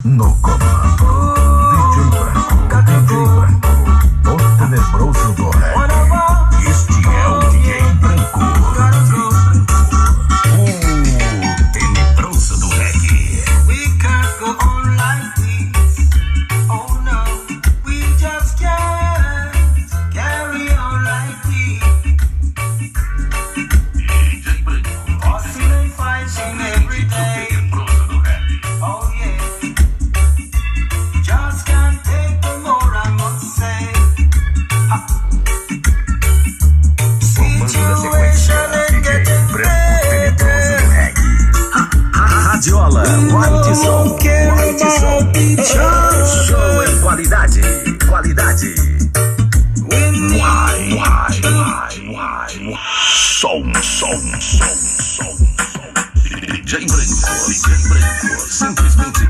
No comando, DJ Branco, o tenebroso do reggae. Este é o DJ Branco, o tenebroso do reggae. We can't go on like this. Oh no, we just can't carry on like this. DJ Branco, Fussing and fighting every day. Oh yeah. Just can't take no more, I must say. Situation ain't getting better. Radiola, quality som, quality som. Show em qualidade, qualidade. Som. DJ Branco, simplesmente